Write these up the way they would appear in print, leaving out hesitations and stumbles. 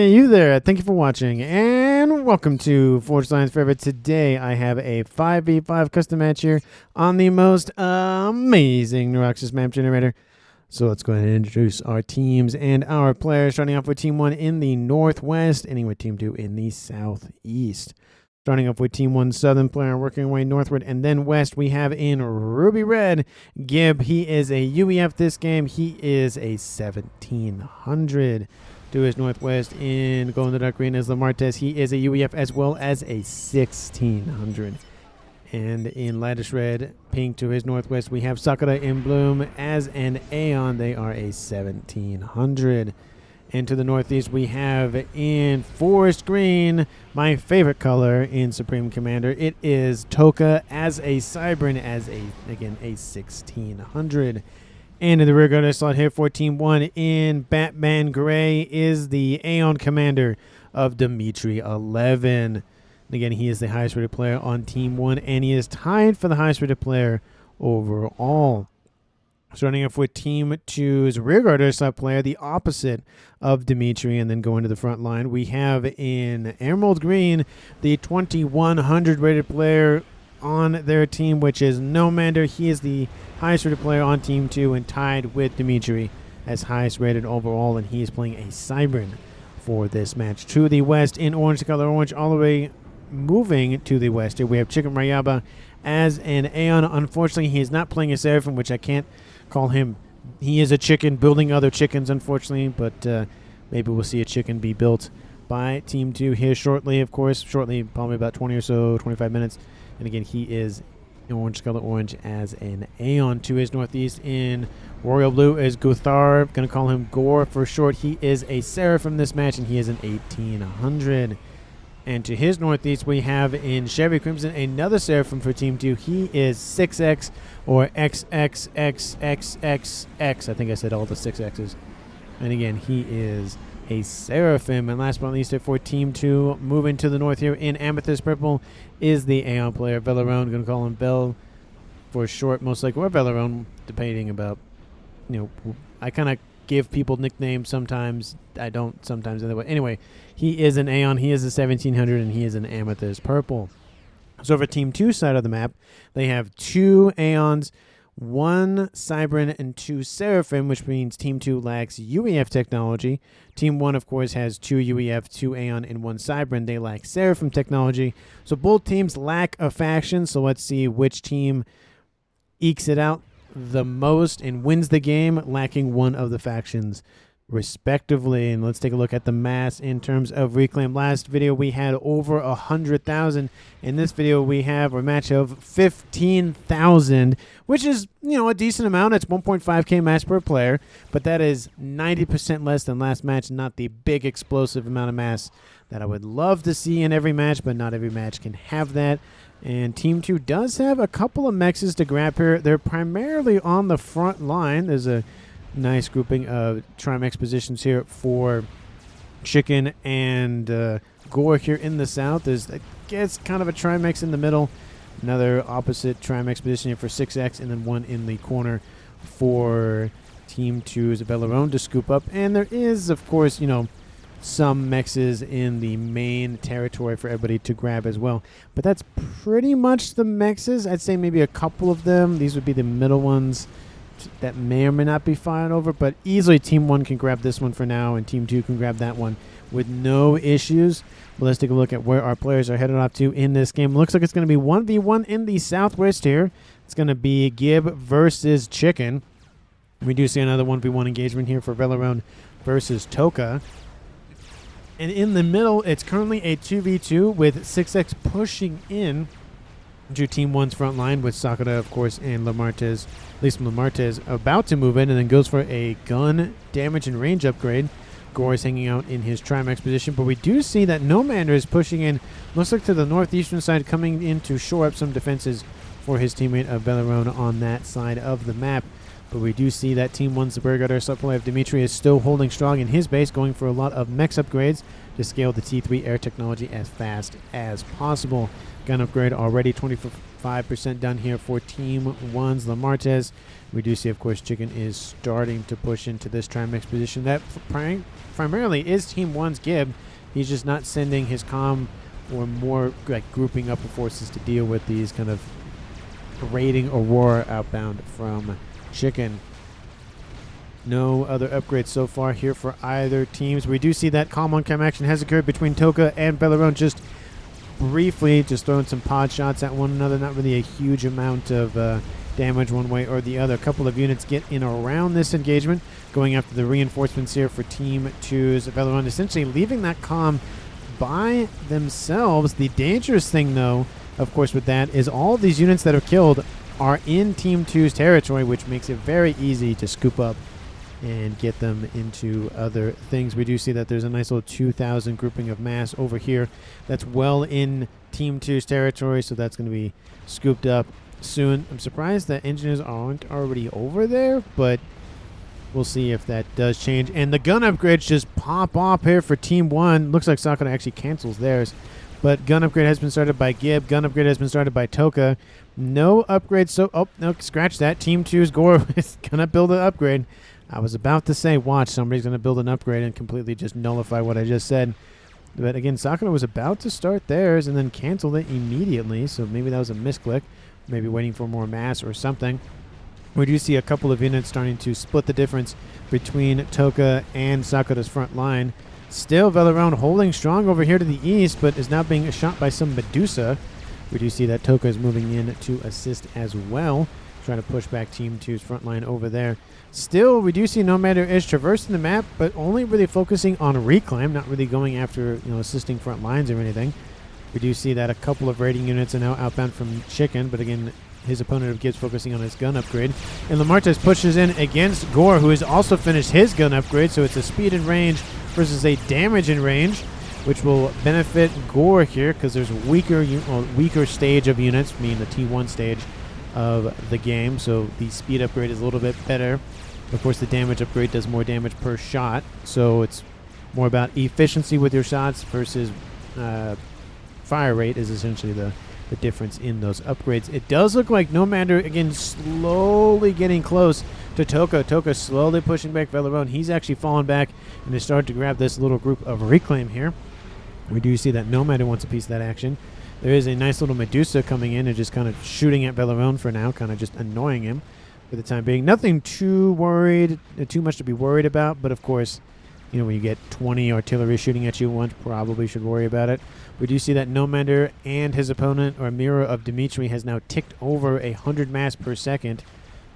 Hey, you there. Thank you for watching, and welcome to Forge Lines Forever. Today, I have a 5v5 custom match here on the most amazing Neuroxys map generator. So let's go ahead and introduce our teams and our players, starting off with Team 1 in the Northwest, ending with Team 2 in the Southeast. Starting off with Team 1 Southern player, working our way northward and then west, we have in Ruby Red, Gib. He is a UEF this game. He is a 1700. To his northwest in going to the dark green is Lamartez. He is a UEF as well as a 1600. And in lightest red, pink to his northwest, we have Sakura in bloom as an Aeon. They are a 1700. And to the northeast, we have in forest green, my favorite color in Supreme Commander. It is Toka as a Cybran as a, again, a 1600. And in the rear guard slot here for Team 1 in Batman Gray is the Aeon Commander of Dimitri 11. And again, he is the highest rated player on Team 1, and he is tied for the highest rated player overall. Starting off with Team 2's rear guard slot player, the opposite of Dimitri, and then going to the front line, we have in Emerald Green the 2100 rated player on their team, which is Nomander. He is the highest rated player on Team 2 and tied with Dimitri as highest rated overall, and he is playing a Cybran for this match. To the west in orange, the color orange, all the way moving to the west here, we have Chicken Rayaba as an Aeon. Unfortunately, he is not playing a Seraphim, which I can't call him. He is a chicken building other chickens, unfortunately, but maybe we'll see a chicken be built by Team 2 here shortly, of course. Shortly, probably about 20 or so, 25 minutes. And again, he is orange, color orange as an Aeon. To his northeast in royal blue is Guthar. Going to call him Gore for short. He is a Seraphim this match, and he is an 1800. And to his northeast, we have in Chevy Crimson another Seraphim for Team 2. He is 6X or XXXXXX. I think I said all the 6X's. And again, he is a Seraphim. And last but not least, for Team 2, moving to the north here in Amethyst Purple is the Aeon player, Velarone. Going to call him Bell for short, most likely, or Velarone, depending about, I kind of give people nicknames sometimes. I don't sometimes. Anyway, he is an Aeon. He is a 1700, and he is an Amethyst Purple. So for Team 2 side of the map, they have 2 Aeons, 1 Cybran, and 2 Seraphim, which means Team 2 lacks UEF technology. Team 1, of course, has 2 UEF, 2 Aeon, and 1 Cybran. They lack Seraphim technology. So both teams lack a faction. So let's see which team ekes it out the most and wins the game, lacking one of the factions respectively. And let's take a look at the mass in terms of reclaim. Last video we had over 100,000. In this video we have a match of 15,000, which is a decent amount. It's 1.5k mass per player, but that is 90% less than last match. Not the big explosive amount of mass that I would love to see in every match, but not every match can have that. And Team 2 does have a couple of mexes to grab here. They're primarily on the front line. There's a nice grouping of Trimex positions here for Chicken and Gore here in the south. There's, I guess, kind of a Trimex in the middle. Another opposite Trimex position here for 6X, and then one in the corner for Team 2's Velarone to scoop up. And there is, of course, some mexes in the main territory for everybody to grab as well. But that's pretty much the mexes. I'd say maybe a couple of them. These would be the middle ones that may or may not be fighting over, but easily Team 1 can grab this one for now, and Team 2 can grab that one with no issues. But let's take a look at where our players are headed off to in this game. Looks like it's going to be 1v1 in the southwest here. It's going to be Gib versus Chicken. We do see another 1v1 engagement here for Velarone versus Toka. And in the middle, it's currently a 2v2 with 6X pushing in to Team 1's front line with Sakura, of course, and Lamartez. At least Lamartez about to move in and then goes for a gun damage and range upgrade. Gore is hanging out in his Trimex position, but we do see that Nomander is pushing in, looks like to the northeastern side, coming in to shore up some defenses for his teammate of Velarone on that side of the map. But we do see that Team 1's Superguard supply of Dimitri is still holding strong in his base, going for a lot of mech upgrades to scale the T3 air technology as fast as possible. Gun upgrade already 24 75% done here for Team 1's Lamartez. We do see, of course, Chicken is starting to push into this trimix position. That primarily is Team 1's Gib. He's just not sending his comm or more like grouping up of forces to deal with these kind of raiding Aurora outbound from Chicken. No other upgrades so far here for either teams. We do see that calm on cam action has occurred between Toka and Bellerone, just briefly, just throwing some pod shots at one another. Not really a huge amount of damage one way or the other. A couple of units get in around this engagement, going after the reinforcements here for Team 2's Bellerone, essentially leaving that calm by themselves. The dangerous thing, though, of course, with that is all of these units that are killed are in Team 2's territory, which makes it very easy to scoop up and get them into other things. We do see that there's a nice little 2,000 grouping of mass over here that's well in Team 2's territory, so that's going to be scooped up soon. I'm surprised that engineers aren't already over there, but we'll see if that does change. And the gun upgrades just pop off here for Team 1. Looks like Sakura actually cancels theirs, but gun upgrade has been started by Gib. Gun upgrade has been started by Toka. No upgrades, so, oh, no, scratch that. Team 2's Gore is going to build an upgrade. I was about to say, watch, somebody's going to build an upgrade and completely just nullify what I just said. But again, Sakura was about to start theirs and then canceled it immediately, so maybe that was a misclick. Maybe waiting for more mass or something. We do see a couple of units starting to split the difference between Toka and Sakura's front line. Still, Bellerone holding strong over here to the east, but is now being shot by some Medusa. We do see that Toka is moving in to assist as well, trying to push back Team 2's front line over there. Still, we do see Nomader is traversing the map, but only really focusing on reclaim, not really going after, assisting front lines or anything. We do see that a couple of raiding units are now outbound from Chicken, but again, his opponent of Gibbs focusing on his gun upgrade. And Lamartez pushes in against Gore, who has also finished his gun upgrade, so it's a speed and range versus a damage and range, which will benefit Gore here because there's weaker stage of units, meaning the T1 stage of the game, so the speed upgrade is a little bit better. Of course, the damage upgrade does more damage per shot, so it's more about efficiency with your shots versus fire rate is essentially the difference in those upgrades. It does look like Nomander, again, slowly getting close to Toka. Toka slowly pushing back Bellerone. He's actually fallen back and is starting to grab this little group of reclaim here. We do see that Nomander wants a piece of that action. There is a nice little Medusa coming in and just kind of shooting at Bellerone for now, kind of just annoying him for the time being. Nothing too much to be worried about, but of course, when you get 20 artillery shooting at you once, probably should worry about it. We do see that Nomander and his opponent, or Mirror of Dimitri, has now ticked over 100 mass per second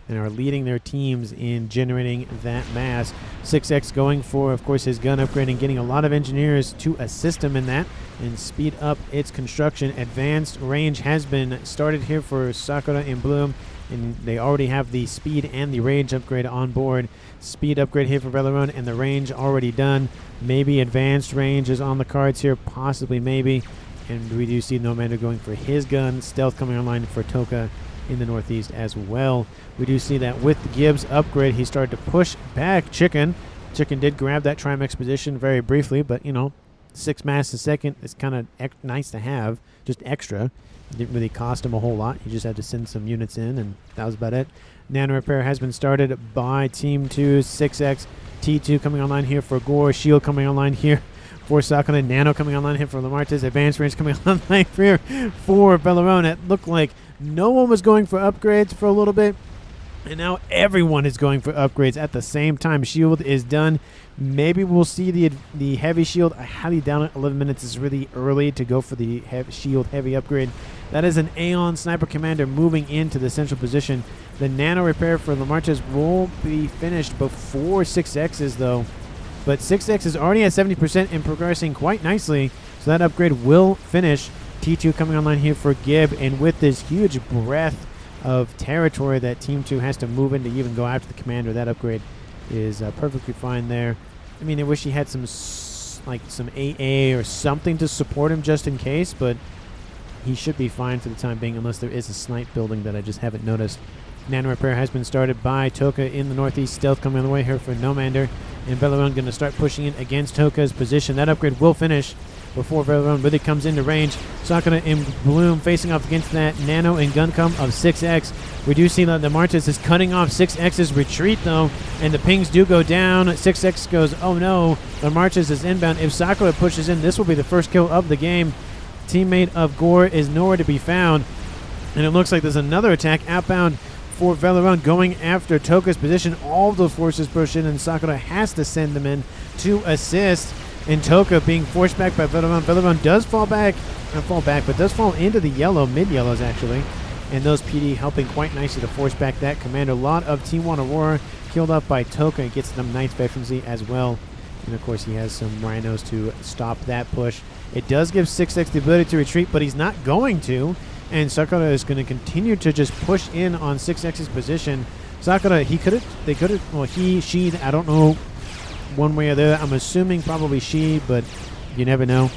and are leading their teams in generating that mass. 6X going for, of course, his gun upgrade and getting a lot of engineers to assist him in that and speed up its construction. Advanced range has been started here for Sakura and Bloom, and they already have the speed and the range upgrade on board. Speed upgrade here for Bellerone and the range already done. Maybe advanced range is on the cards here, possibly, maybe. And we do see Nomander going for his gun. Stealth coming online for Toka in the northeast as well. We do see that with the Gibbs upgrade, he started to push back Chicken. Chicken did grab that Trimix position very briefly, but 6 mass a second is kind of nice to have, just extra. It didn't really cost him a whole lot. He just had to send some units in, and that was about it. Nano repair has been started by Team 2's 6X. T2 coming online here for Gore. Shield coming online here for Sakura. Nano coming online here for Lamartez. Advanced range coming online here for Bellerone. It looked like no one was going for upgrades for a little bit, and now everyone is going for upgrades at the same time. Shield is done. Maybe we'll see the heavy shield. I highly doubt it. 11 minutes is really early to go for the shield heavy upgrade. That is an Aeon Sniper Commander moving into the central position. The nano repair for Lamartez will be finished before 6X's, though. But 6X is already at 70% and progressing quite nicely, so that upgrade will finish. T2 coming online here for Gib, and with this huge breadth of territory that Team 2 has to move in to even go after the commander, that upgrade is perfectly fine there. I mean, I wish he had some AA or something to support him just in case, but he should be fine for the time being, unless there is a snipe building that I just haven't noticed Nano repair has been started by Toka in the northeast. Stealth coming on the way here for Nomander. And Velaron going to start pushing in against Toka's position. That upgrade will finish before Velaron really comes into range. Sakura and Bloom facing off against that Nano and Guncom of 6X. We do see that the Martis is cutting off 6X's retreat, though, and the pings do go down. 6X goes, oh no, the Martis is inbound. If Sakura pushes in, this will be the first kill of the game. Teammate of Gore is nowhere to be found. And it looks like there's another attack outbound for Velaron going after Toka's position. All the forces push in, and Sakura has to send them in to assist. And Toka being forced back by Velaron. Velaron does fall back, but does fall into the yellow, mid-yellows actually. And those PD helping quite nicely to force back that commander. A lot of Team 1 Aurora killed off by Toka and gets them ninth veterancy as well. And of course he has some rhinos to stop that push. It does give 6X the ability to retreat, but he's not going to. And Sakura is going to continue to just push in on 6X's position. Sakura, she, I don't know one way or the other. I'm assuming probably she, but you never know.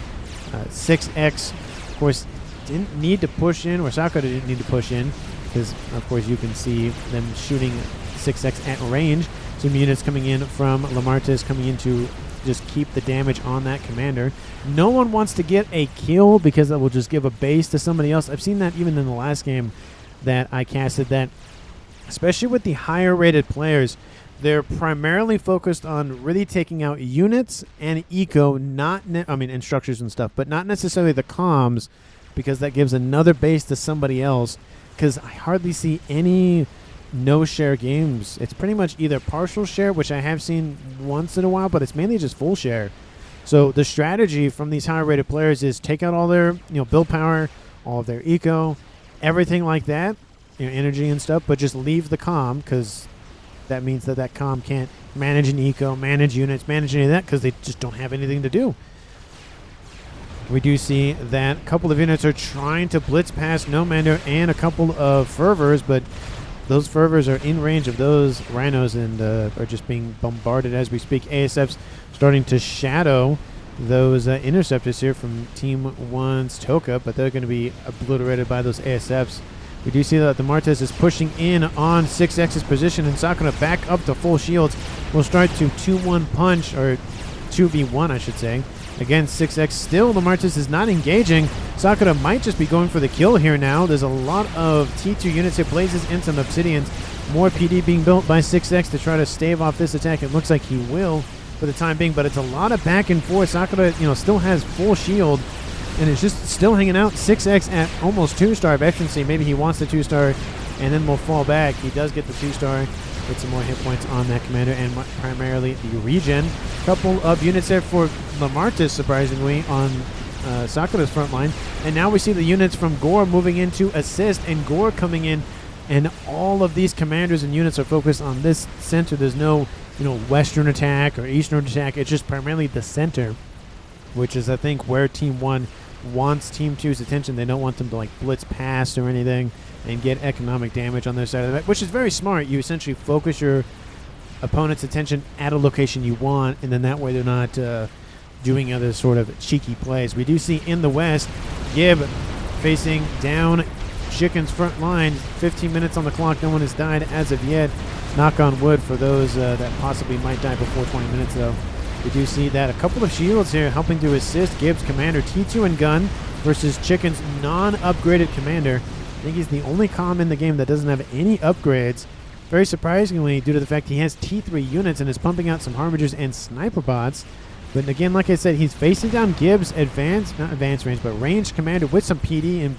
6X, of course, didn't need to push in, or Sakura didn't need to push in, because, of course, you can see them shooting 6X at range. Some units coming in from Lamartis coming in to just keep the damage on that commander. No one wants to get a kill because that will just give a base to somebody else. I've seen that even in the last game that I casted, that especially with the higher rated players, they're primarily focused on really taking out units and eco, and structures and stuff, but not necessarily the comms, because that gives another base to somebody else. Because I hardly see any no-share games. It's pretty much either partial share, which I have seen once in a while, but it's mainly just full share. So the strategy from these higher rated players is take out all their build power, all of their eco, everything like that, energy and stuff, but just leave the comm, because that means that comm can't manage an eco, manage units, manage any of that, because they just don't have anything to do. We do see that a couple of units are trying to blitz past Nomander and a couple of Fervors, but those Fervors are in range of those Rhinos and are just being bombarded as we speak. ASF's starting to shadow those Interceptors here from Team 1's Toka, but they're going to be obliterated by those ASFs. We do see that the Martes is pushing in on 6X's position, and Sakura back up to full shields. Will start to 2-1 punch, or 2v1 I should say, against 6X. Still, the Martes is not engaging. Sakura might just be going for the kill here now. There's a lot of T2 units here, Blazes and some Obsidians. More PD being built by 6X to try to stave off this attack. It looks like he will for the time being, but it's a lot of back and forth. Sakura, still has full shield, and it's just still hanging out. 6X at almost 2-star veterancy. Maybe he wants the 2-star and then will fall back. He does get the 2-star. Get some more hit points on that commander and primarily the regen. Couple of units there for Lamartis, surprisingly, on Sakura's front line. And now we see the units from Gore moving in to assist, and Gore coming in, and all of these commanders and units are focused on this center. There's no, western attack or eastern attack. It's just primarily the center, which is, I think, where Team 1 wants Team 2's attention. They don't want them to blitz past or anything and get economic damage on their side of the map, which is very smart. You essentially focus your opponent's attention at a location you want, and then that way they're not doing other sort of cheeky plays. We do see in the west, Gib facing down Chicken's front line. 15 minutes on the clock. No one has died as of yet. Knock on wood for those that possibly might die before 20 minutes, though. We do see that a couple of shields here helping to assist Gibbs' commander. T2 and gun versus Chicken's non-upgraded commander. I think he's the only comm in the game that doesn't have any upgrades. Very surprisingly, due to the fact he has T3 units and is pumping out some Harmagers and Sniper bots. But again, like I said, he's facing down Gibbs' not advanced range, but ranged commander with some PD in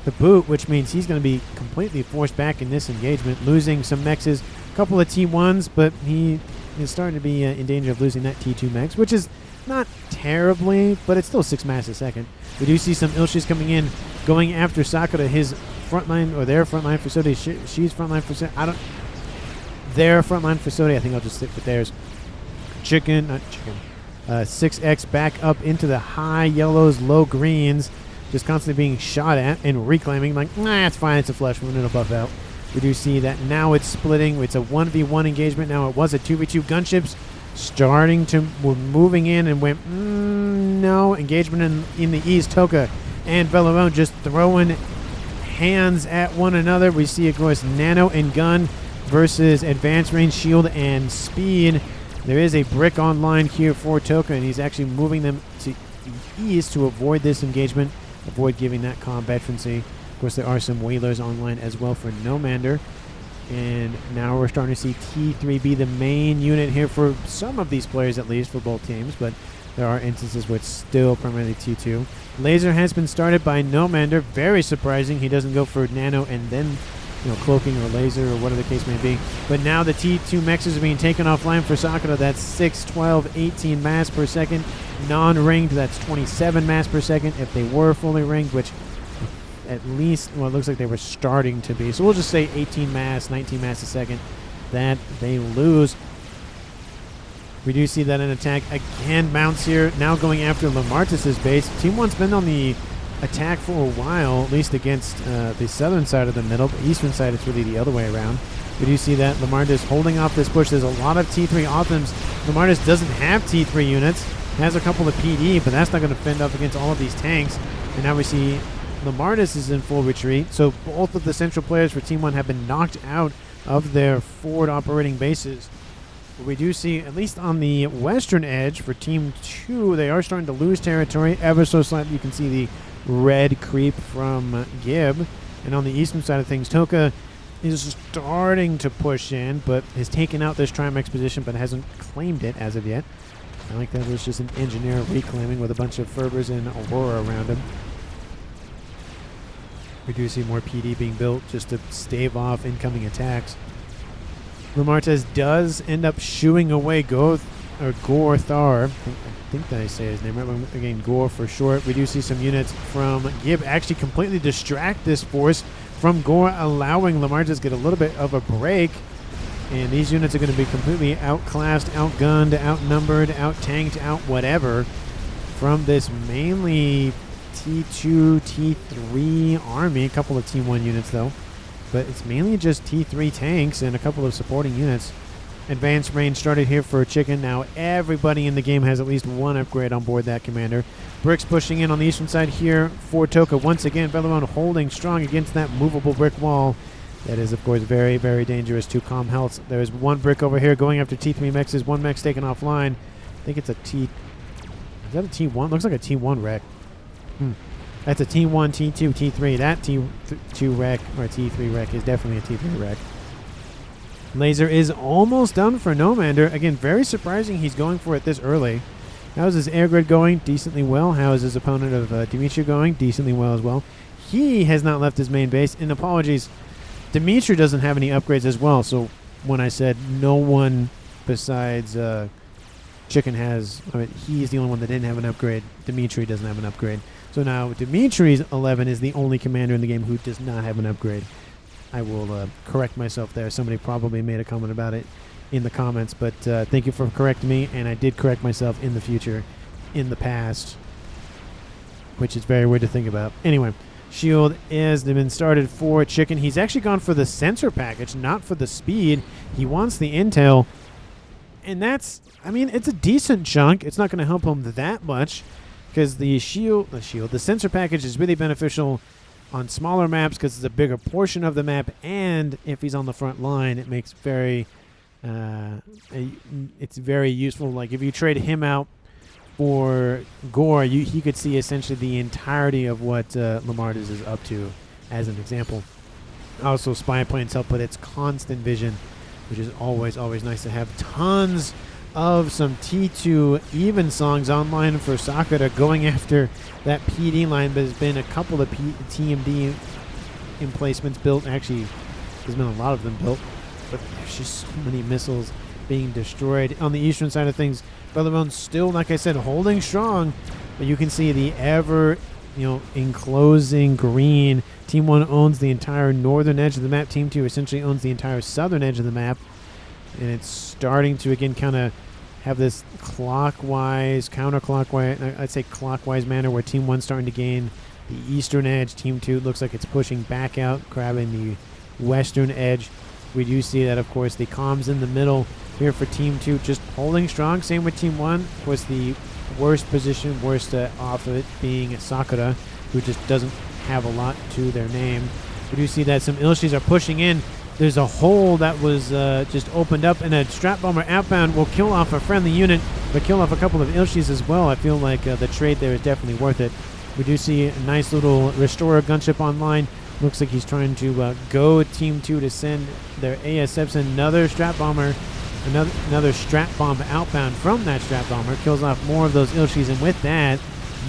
the boot, which means he's going to be completely forced back in this engagement, losing some mexes, a couple of T1s, but he is starting to be in danger of losing that T2 mex, which is not terribly, but it's still 6 mass a second. We do see some Ilshis coming in, going after Sakura, his frontline, or their frontline facility. She's frontline facility. Their frontline facility. I think I'll just stick with theirs. 6X back up into the high yellows, low greens, just constantly being shot at and reclaiming. It's fine. It's a flesh wound. It'll buff out. We do see that now it's splitting. It's a 1v1 engagement. Now it was a 2v2. Gunships were moving in and went, no. Engagement in the east. Toka and Velaron just throwing hands at one another. We see, of course, Nano and Gun versus Advanced Range Shield and Speed. There is a brick online here for Toka, and he's actually moving them to the east to avoid this engagement, avoid giving that comm veterancy. Of course, there are some Whalers online as well for Nomander. And now we're starting to see T3 be the main unit here for some of these players, at least for both teams, but there are instances where it's still primarily T2. Laser has been started by Nomander. Very surprising. He doesn't go for Nano and then, cloaking or laser or whatever the case may be. But now the T2 mexes are being taken offline for Sakura. That's 6, 12, 18 mass per second. Non-ringed, that's 27 mass per second if they were fully ringed, which at least, well, it looks like they were starting to be. So we'll just say 18 mass, 19 mass a second that they lose. We do see that an attack again mounts here, now going after Lamartis' base. Team 1's been on the attack for a while, at least against the southern side of the middle. The eastern side, it's really the other way around. We do see that Lamartis holding off this push. There's a lot of T3 Optims. Lamartis doesn't have T3 units, has a couple of PD, but that's not going to fend up against all of these tanks. And now we see Lamartis is in full retreat. So both of the central players for Team 1 have been knocked out of their forward operating bases. But we do see, at least on the western edge for Team 2, they are starting to lose territory ever so slightly. You can see the red creep from Gib. And on the eastern side of things, Toka is starting to push in, but has taken out this Trimex position, but hasn't claimed it as of yet. I like that it was just an engineer reclaiming with a bunch of Ferbers and Aurora around him. We do see more PD being built just to stave off incoming attacks. Lamartis does end up shooing away Gorthar. I think that I say his name right. Again, Gore for short. We do see some units from Gib actually completely distract this force from Gore, allowing Lamartis to get a little bit of a break. And these units are going to be completely outclassed, outgunned, outnumbered, out-tanked, out-whatever from this mainly T2, T3 army. A couple of Team 1 units, though. But it's mainly just T3 tanks and a couple of supporting units. Advanced range started here for Chicken. Now everybody in the game has at least one upgrade on board that commander. Bricks pushing in on the eastern side here for Toka. Once again, Velarone holding strong against that movable brick wall. That is, of course, very, very dangerous to calm health. There's one brick over here going after T3 mexes. One mex taken offline. I think it's a T... Is that a T1? Looks like a T1 wreck. That's a T1, T2, T3. That T2 wreck, or T3 wreck, is definitely a T3 wreck. Laser is almost done for Nomander. Again, very surprising he's going for it this early. How is his air grid going? Decently well. How is his opponent of Dimitri going? Decently well as well. He has not left his main base. And apologies, Dimitri doesn't have any upgrades as well. So when I said no one besides Chicken has, I mean, he's the only one that didn't have an upgrade. Dimitri doesn't have an upgrade. So now Dimitri's 11 is the only commander in the game who does not have an upgrade. I will correct myself there. Somebody probably made a comment about it in the comments, but thank you for correcting me, and I did correct myself in the future, in the past, which is very weird to think about. Anyway, shield has been started for Chicken. He's actually gone for the sensor package, not for the speed. He wants the intel, and that's, I mean, it's a decent chunk. It's not going to help him that much, because the sensor package is really beneficial on smaller maps because it's a bigger portion of the map, and if he's on the front line, it makes it's very useful. Like if you trade him out for Gore, he could see essentially the entirety of what Lamartis is up to, as an example. Also, spy planes help with its constant vision, which is always nice to have. Tons of some T2 even songs online for Sakura going after that PD line, but there's been a couple of TMD emplacements built. Actually, there's been a lot of them built, but there's just so many missiles being destroyed. On the eastern side of things, Belarone's still, like I said, holding strong, but you can see the ever, enclosing green. Team 1 owns the entire northern edge of the map. Team 2 essentially owns the entire southern edge of the map, and it's starting to, again, kind of have this clockwise, counterclockwise, I'd say clockwise manner where Team 1's starting to gain the eastern edge. Team 2 looks like it's pushing back out, grabbing the western edge. We do see that, of course, the comms in the middle here for Team 2 just holding strong. Same with Team 1. Of course, the worst position, worst off of it being Sakura, who just doesn't have a lot to their name. We do see that some Ilshis are pushing in. There's a hole that was just opened up, and a Strat Bomber outbound will kill off a friendly unit, but kill off a couple of Ilshis as well. I feel like the trade there is definitely worth it. We do see a nice little Restorer gunship online. Looks like he's trying to go Team 2 to send their ASFs. Another Strat Bomber, another Strat Bomb outbound from that Strat Bomber. Kills off more of those Ilshis, and with that,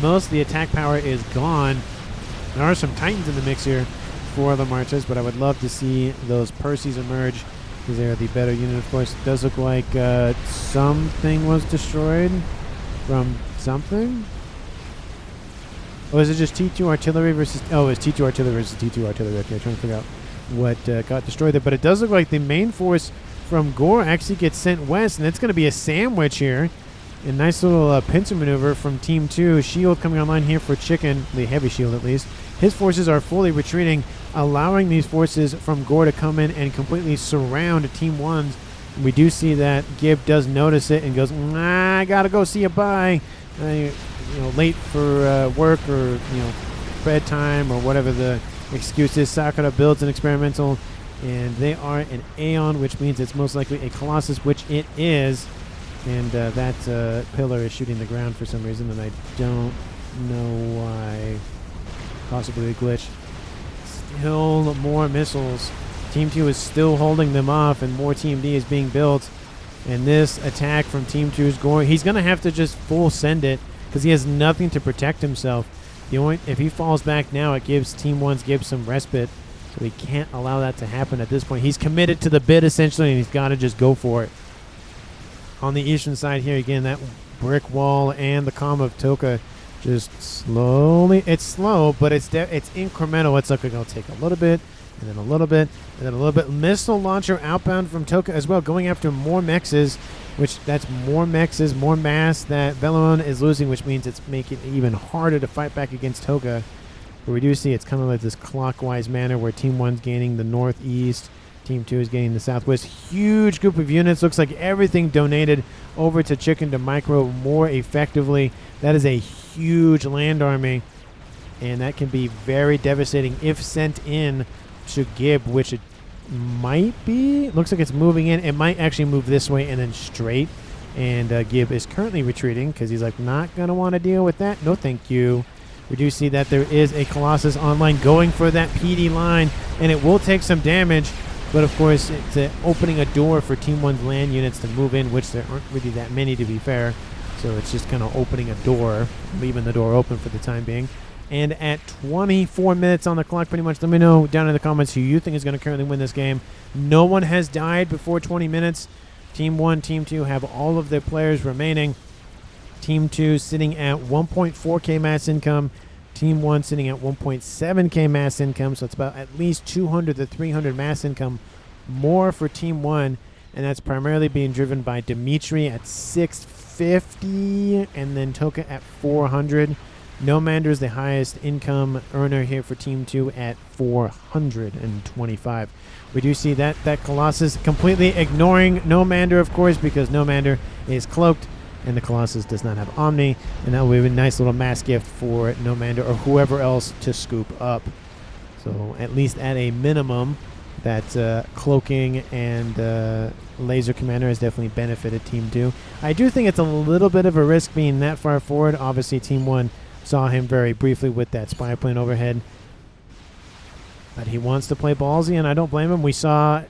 most of the attack power is gone. There are some Titans in the mix here for the Marches, but I would love to see those Percys emerge because they're the better unit, of course. It does look like something was destroyed from something. Or is it just T2 artillery versus... Oh, it's T2 artillery versus T2 artillery. Okay, I'm trying to figure out what got destroyed there. But it does look like the main force from Gore actually gets sent west, and it's going to be a sandwich here. A nice little pincer maneuver from Team 2. Shield coming online here for Chicken, the heavy shield at least. His forces are fully retreating, allowing these forces from Gore to come in and completely surround Team 1's. We do see that Gib does notice it and goes, I gotta go, see you, bye. Late for work or bedtime or whatever the excuse is. Sakura builds an experimental, and they are an Aeon, which means it's most likely a Colossus, which it is. And that pillar is shooting the ground for some reason, and I don't know why. Possibly a glitch. Still more missiles. Team 2 is still holding them off, and more Team D is being built. And this attack from Team 2 is going... He's going to have to just full send it, because he has nothing to protect himself. If he falls back now, it gives Team 1's Gibbs some respite. So he can't allow that to happen at this point. He's committed to the bid, essentially, and he's got to just go for it. On the eastern side here, again, that brick wall and the calm of Toka just slowly... It's slow, but it's incremental. It's like going to take a little bit, and then a little bit, and then a little bit. Missile launcher outbound from Toka as well, going after more mexes, which that's more mexes, more mass that Velomon is losing, which means it's making it even harder to fight back against Toka. But we do see it's kind of like this clockwise manner where Team 1's gaining the northeast, Team 2 is gaining the southwest. Huge group of units. Looks like everything donated over to Chicken to micro more effectively. That is a huge land army, and that can be very devastating if sent in to Gib, which it might be. Looks like it's moving in. It might actually move this way and then straight. And Gib is currently retreating because he's like, not going to want to deal with that. No, thank you. We do see that there is a Colossus online going for that PD line, and it will take some damage. But, of course, it's opening a door for Team 1's land units to move in, which there aren't really that many, to be fair. So it's just kind of opening a door, leaving the door open for the time being. And at 24 minutes on the clock, pretty much, let me know down in the comments who you think is going to currently win this game. No one has died before 20 minutes. Team 1, Team 2 have all of their players remaining. Team 2 sitting at 1.4k mass income. Team 1 sitting at 1.7k mass income, so it's about at least 200 to 300 mass income more for Team 1, and that's primarily being driven by Dimitri at 650 and then Toka at 400. Nomander is the highest income earner here for Team 2 at 425. We do see that Colossus completely ignoring Nomander, of course, because Nomander is cloaked, and the Colossus does not have Omni, and that will be a nice little mass gift for Nomander or whoever else to scoop up. So at least at a minimum, that cloaking and laser commander has definitely benefited Team 2. I do think it's a little bit of a risk being that far forward. Obviously, Team 1 saw him very briefly with that spy plane overhead. But he wants to play ballsy, and I don't blame him. We saw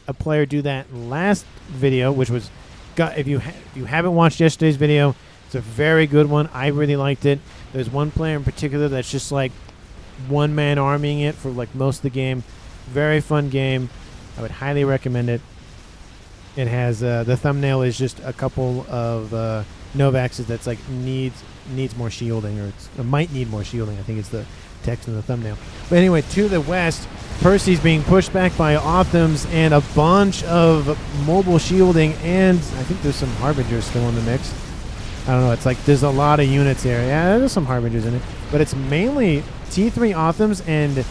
a player do that last video, which was... If you haven't watched yesterday's video, it's a very good one. I really liked it. There's one player in particular that's just like one-man arming it for like most of the game. Very fun game. I would highly recommend it. It has the thumbnail is just a couple of Novaxes that's like needs more shielding, or it might need more shielding. I think it's the text in the thumbnail. But anyway, to the west, Percy's being pushed back by Othams and a bunch of mobile shielding, and I think there's some Harbingers still in the mix. I don't know. It's like there's a lot of units here. Yeah, there's some Harbingers in it. But it's mainly T3 Othams and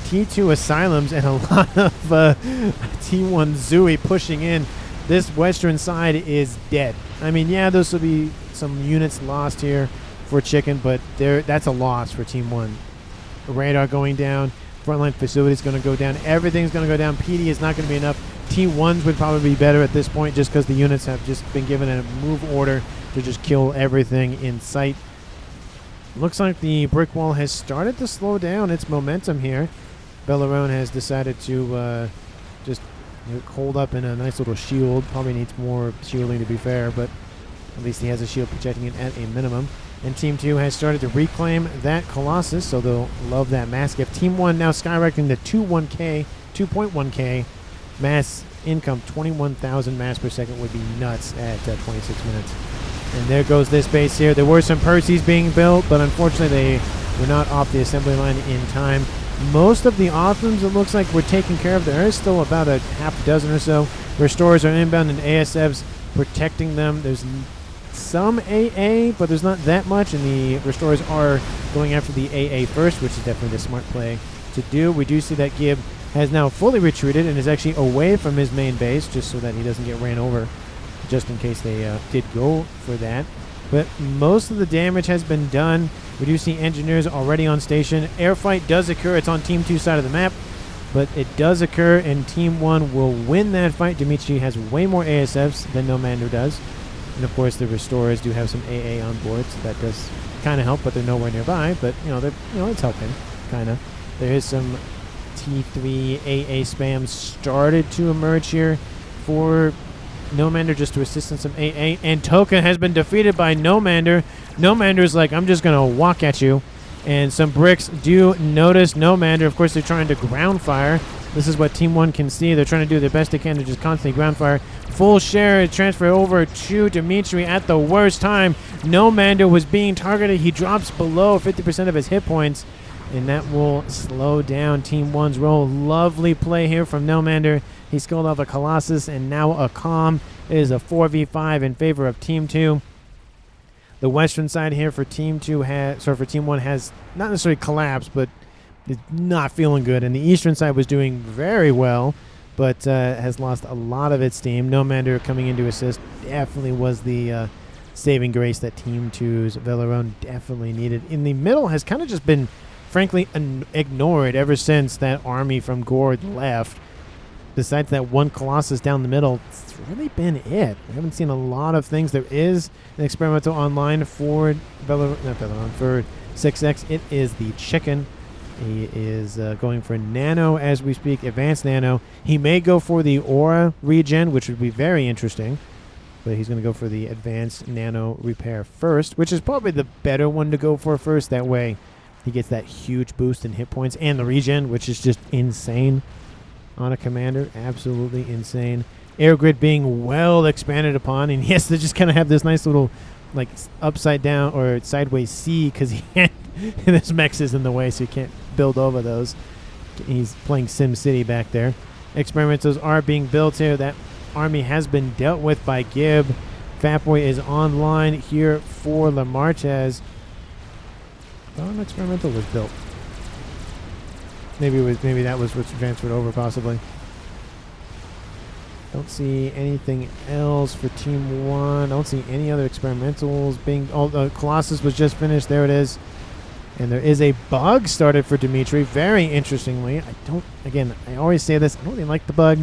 T2 Asylums and a lot of T1 Zui pushing in. This western side is dead. I mean, yeah, those will be some units lost here for Chicken, but that's a loss for Team 1. radar going down. Frontline facilities going to go down. Everything's going to go down. PD is not going to be enough. T1s would probably be better at this point just because the units have just been given a move order to just kill everything in sight. Looks like the brick wall has started to slow down its momentum here. Bellarone has decided to just hold up in a nice little shield. Probably needs more shielding to be fair, but at least he has a shield protecting it at a minimum. And Team 2 has started to reclaim that Colossus, so they'll love that mass gift. Team 1 now skyrocketing to 2.1k mass income. 21,000 mass per second would be nuts at 26 minutes. And there goes this base here. There were some Perseus being built, but unfortunately they were not off the assembly line in time. Most of the Othams, it looks like, were taken care of. There is still about a half dozen or so. Restorers are inbound and ASFs protecting them. There's some AA, but there's not that much, and the Restorers are going after the AA first, which is definitely the smart play to do. We do see that Gib has now fully retreated and is actually away from his main base, just so that he doesn't get ran over, just in case they did go for that. But most of the damage has been done. We do see engineers already on station. Airfight does occur. It's on Team 2 side of the map, but it does occur, and Team 1 will win that fight. Dimitri has way more ASFs than Nomander does. And of course, the Restorers do have some AA on board, so that does kind of help, but they're nowhere nearby. But it's helping, kind of. There is some T3 AA spam started to emerge here for Nomander, just to assist in some AA. And Token has been defeated by Nomander. Nomander's like, I'm just gonna walk at you. And some bricks do notice Nomander. Of course, they're trying to ground fire. This is what Team 1 can see. They're trying to do their best they can to just constantly ground fire. Full share transfer over to Dimitri at the worst time. Nomander was being targeted. He drops below 50% of his hit points, and that will slow down Team 1's roll. Lovely play here from Nomander. He skulled off a Colossus and now a Calm. It is a 4v5 in favor of Team 2. The western side here for Team 1 has not necessarily collapsed, but is not feeling good. And the eastern side was doing very well, but has lost a lot of its steam. Nomander coming in to assist definitely was the saving grace that Team 2's Bellarone definitely needed. In the middle has kind of just been, frankly, ignored ever since that army from Gord left. Besides that one Colossus down the middle, it's really been it. We haven't seen a lot of things. There is an experimental online for for 6X. It is the Chicken. He is going for Nano as we speak, Advanced Nano. He may go for the Aura regen, which would be very interesting. But he's going to go for the Advanced Nano Repair first, which is probably the better one to go for first. That way he gets that huge boost in hit points and the regen, which is just insane on a commander. Absolutely insane. Air grid being well expanded upon. And yes, they just kind of have this nice little like upside down or sideways C because he can't. This Mex is in the way, so you can't build over those. He's playing Sim City back there. Experimentals are being built here. That army has been dealt with by Gib. Fatboy is online here for Lamartez. An experimental was built. Maybe that was what's transferred over, possibly. Don't see anything else for Team 1. Don't see any other experimentals being. Oh, the Colossus was just finished. There it is. And there is a bug started for Dimitri. Very interestingly. I always say this. I don't really like the bug.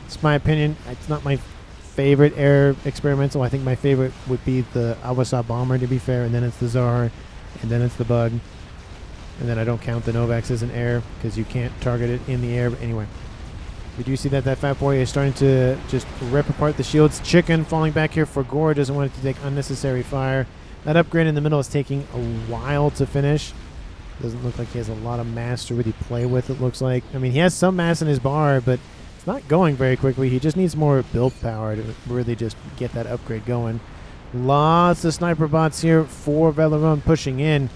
It's my opinion. It's not my favorite air experimental. I think my favorite would be the Awasa Bomber, to be fair. And then it's the Tsar. And then it's the bug. And then I don't count the Novax as an air because you can't target it in the air. But anyway, we do see that Fat Boy is starting to just rip apart the shields. Chicken falling back here for Gore. Doesn't want it to take unnecessary fire. That upgrade in the middle is taking a while to finish. Doesn't look like he has a lot of mass to really play with, it looks like. I mean, he has some mass in his bar, but it's not going very quickly. He just needs more build power to really just get that upgrade going. Lots of sniper bots here for Bellarone pushing in.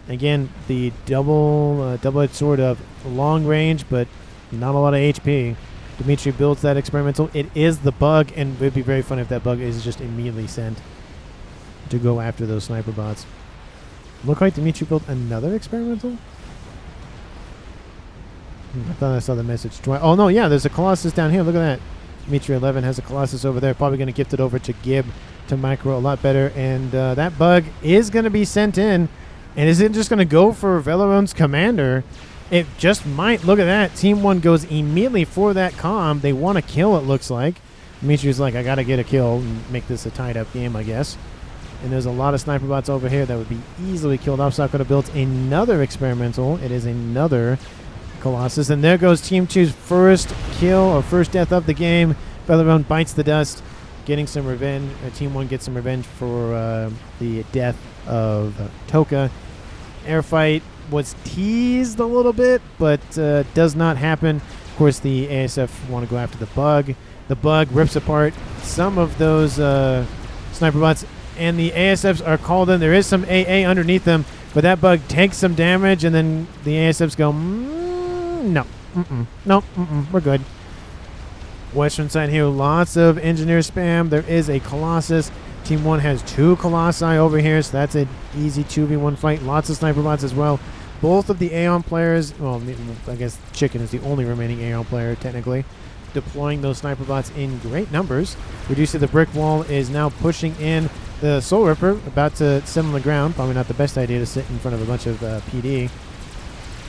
Again, the double-edged sword of long range, but not a lot of HP. Dimitri builds that experimental. It is the bug, and it would be very fun if that bug is just immediately sent to go after those sniper bots. Look like Dimitri built another experimental? I thought I saw the message. Oh, no, yeah, there's a Colossus down here. Look at that. Dimitri 11 has a Colossus over there. Probably going to gift it over to Gib to micro a lot better. And that bug is going to be sent in. And is it just going to go for Veleron's commander? It just might. Look at that. Team 1 goes immediately for that comm. They want to kill, it looks like. Dimitri's like, I got to get a kill and make this a tied-up game, I guess. And there's a lot of sniper bots over here that would be easily killed off. So I could have built another experimental. It is another Colossus. And there goes Team 2's first kill or first death of the game. Veleron bites the dust, getting some revenge. Team 1 gets some revenge for the death of Toka. Airfight was teased a little bit, but does not happen. Of course, the ASF want to go after the bug. The bug rips apart some of those sniper bots, and the ASFs are called in. There is some AA underneath them, but that bug takes some damage, and then the ASFs go, no, no, we're good. Western side here, lots of engineer spam. There is a Colossus. Team 1 has 2 Colossi over here, so that's an easy 2v1 fight. Lots of sniper bots as well. Both of the Aeon players, well, I guess Chicken is the only remaining Aeon player, technically, deploying those sniper bots in great numbers. We do see the brick wall is now pushing in the Soul Ripper, about to sit on the ground. Probably not the best idea to sit in front of a bunch of PD.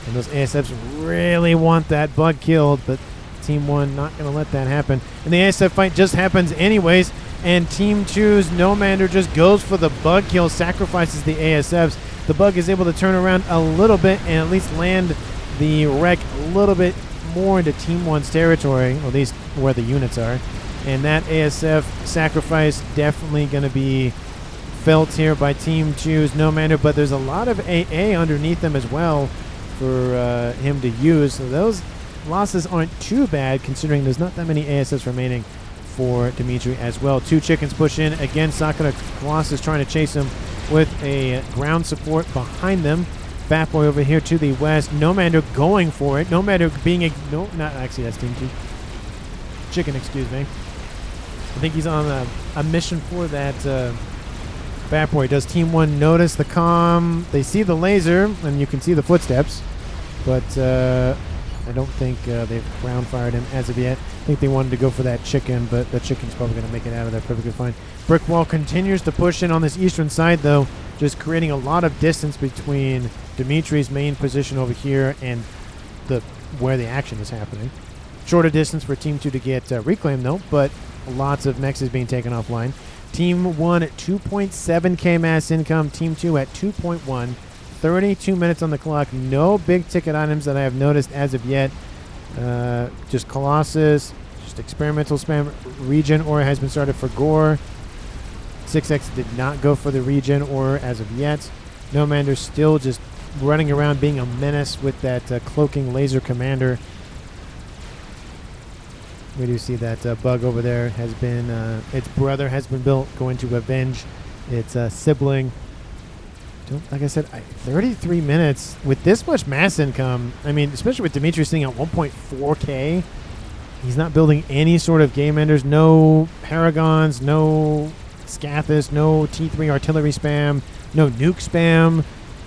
And those ASFs really want that bug killed, but Team 1 not going to let that happen. And the ASF fight just happens anyways, and Team 2's Nomander just goes for the bug kill, sacrifices the ASFs. The bug is able to turn around a little bit and at least land the wreck a little bit more into Team 1's territory, or at least where the units are. And that ASF sacrifice definitely going to be felt here by Team 2's Nomander, but there's a lot of AA underneath them as well for him to use. So those losses aren't too bad, considering there's not that many ASFs remaining for Dimitri as well. 2 chickens push in. Again, Sakura Colossus trying to chase him with a ground support behind them. Fat Boy over here to the west. Nomander going for it. Nomander being a... No, not actually, that's Team 2. Chicken, excuse me. I think he's on a mission for that Fat Boy. Does Team 1 notice the comm? They see the laser, and you can see the footsteps. But I don't think they've ground fired him as of yet. I think they wanted to go for that chicken, but the chicken's probably going to make it out of there perfectly fine. Brick wall continues to push in on this eastern side, though, just creating a lot of distance between Dimitri's main position over here and where the action is happening. Shorter distance for Team 2 to get reclaimed, though, but lots of mexes being taken offline. Team 1 at 2.7k mass income. Team 2 at 2.1. 32 minutes on the clock. No big ticket items that I have noticed as of yet. Just Colossus, just experimental spam. Regen aura has been started for Gore. 6X did not go for the regen aura as of yet. Nomander still just running around being a menace with that cloaking laser commander. We do see that bug over there has been, its brother has been built, going to avenge its sibling. Like I said, 33 minutes with this much mass income. I mean, especially with Dimitri sitting at 1.4k. He's not building any sort of game enders. No Paragons, no Scathis, no T3 artillery spam, no nuke spam,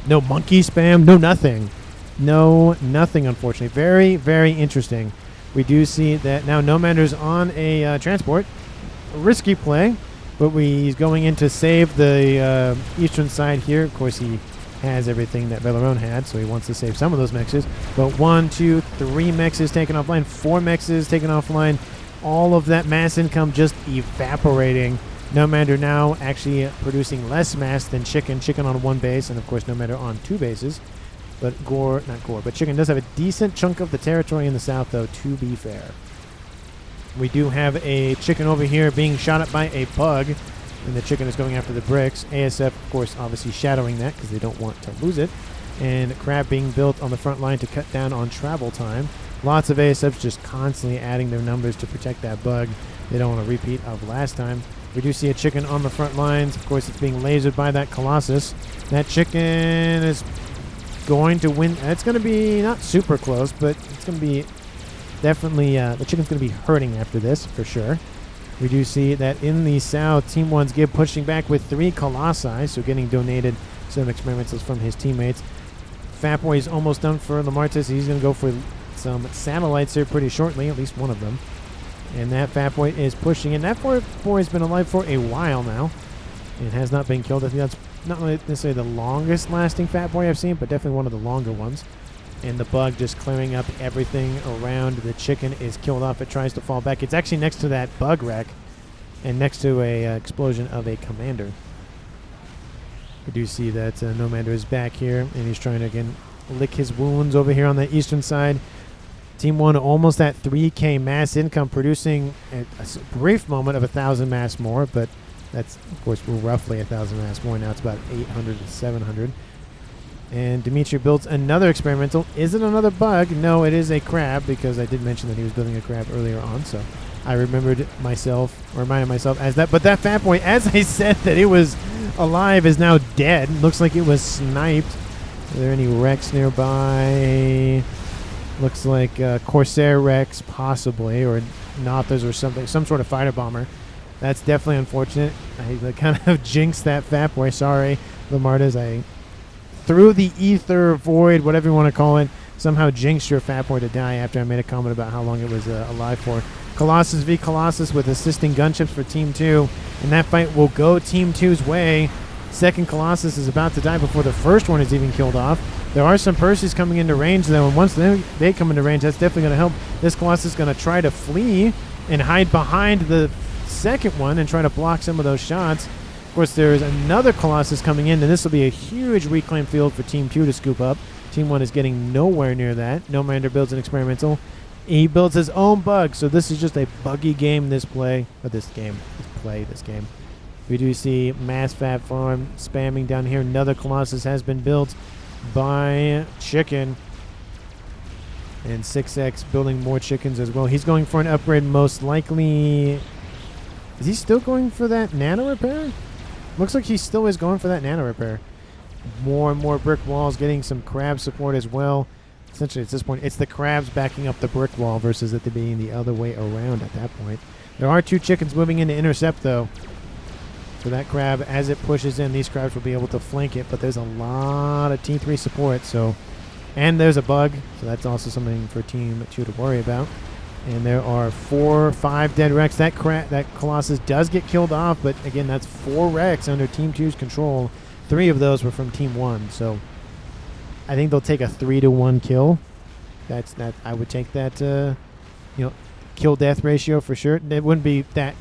no monkey spam, no nothing. No nothing, unfortunately. Very, very interesting. We do see that now Nomander's on a transport. A risky play. But he's going in to save the eastern side here. Of course, he has everything that Veleron had, so he wants to save some of those mexes. But 1, 2, 3 mexes taken offline, 4 mexes taken offline. All of that mass income just evaporating. Nomander now actually producing less mass than Chicken. Chicken on 1 base, and of course Nomander on 2 bases. But but Chicken does have a decent chunk of the territory in the south, though, to be fair. We do have a chicken over here being shot at by a bug, and the chicken is going after the bricks. ASF, of course, obviously shadowing that because they don't want to lose it. And Crab being built on the front line to cut down on travel time. Lots of ASFs just constantly adding their numbers to protect that bug. They don't want a repeat of last time. We do see a chicken on the front lines. Of course, it's being lasered by that Colossus. That chicken is going to win. It's going to be not super close, but it's going to be definitely, the chicken's going to be hurting after this, for sure. We do see that in the south, Team 1's Gib pushing back with 3 Colossi, so getting donated some experimentals from his teammates. Fat Boy is almost done for Lamartis. He's going to go for some satellites here pretty shortly, at least one of them. And that Fat Boy is pushing in. That Fat Boy has been alive for a while now. and has not been killed. I think that's not necessarily the longest lasting Fat Boy I've seen, but definitely one of the longer ones. And the bug just clearing up everything around the chicken is killed off. It tries to fall back. It's actually next to that bug wreck and next to a explosion of a commander. We do see that Nomander is back here, and he's trying to, again, lick his wounds over here on the eastern side. Team 1 almost at 3K mass income, producing a brief moment of 1,000 mass more, but that's, of course, we're roughly 1,000 mass more. Now it's about 800 to 700. And Dimitri builds another experimental. Is it another bug? No, it is a crab, because I did mention that he was building a crab earlier on, so I reminded myself as that. But that Fat Boy, as I said that it was alive, is now dead. Looks like it was sniped. Are there any wrecks nearby? Looks like Corsair wrecks, possibly, or Nothers or something, some sort of fighter bomber. That's definitely unfortunate. I kind of jinxed that Fat Boy. Sorry, Lamartas. I through the ether void, whatever you want to call it, somehow jinxed your Fat Boy to die after I made a comment about how long it was alive for. Colossus v Colossus with assisting gunships for Team 2, and that fight will go Team 2's way. Second Colossus is about to die before the first one is even killed off. There are some Perseus coming into range, though, and once they come into range, that's definitely going to help. This Colossus is going to try to flee and hide behind the second one and try to block some of those shots. Of course, there's another Colossus coming in, and this will be a huge reclaim field for Team 2 to scoop up. Team 1 is getting nowhere near that. Nomander builds an experimental. He builds his own bug, so this is just a buggy game, this game. We do see Mass Fat Farm spamming down here. Another Colossus has been built by Chicken. And 6X building more chickens as well. He's going for an upgrade, most likely. Is he still going for that nano repair? Looks like he still is going for that nano repair. More and more brick walls, getting some crab support as well. Essentially, at this point, it's the crabs backing up the brick wall versus it being the other way around at that point. There are 2 chickens moving in to intercept, though. So that crab, as it pushes in, these crabs will be able to flank it, but there's a lot of T3 support, so... And there's a bug, so that's also something for Team 2 to worry about. And there are 4 or 5 dead wrecks. That Colossus does get killed off, but again, that's 4 wrecks under Team 2's control. 3 of those were from Team 1, so I think they'll take a 3-to-1 kill. That I would take that, kill-death ratio for sure. It wouldn't be that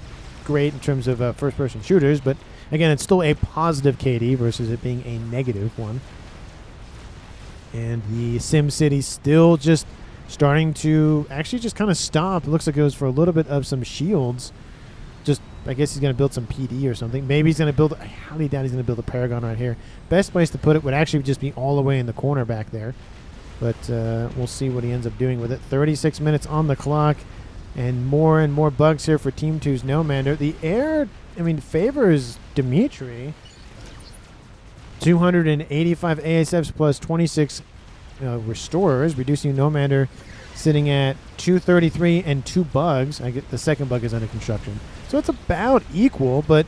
great in terms of first-person shooters, but again, it's still a positive KD versus it being a negative one. And the SimCity still just starting to actually just kind of stop. It looks like it was for a little bit of some shields. Just, I guess he's going to build some PD or something. Maybe he's going to build, I highly doubt he's going to build a Paragon right here. Best place to put it would actually just be all the way in the corner back there. But we'll see what he ends up doing with it. 36 minutes on the clock. And more bugs here for Team 2's Nomander. The air, favors Dimitri. 285 ASFs plus 26 restorers, reducing Nomander sitting at 233 and 2 bugs. I get the second bug is under construction. So it's about equal, but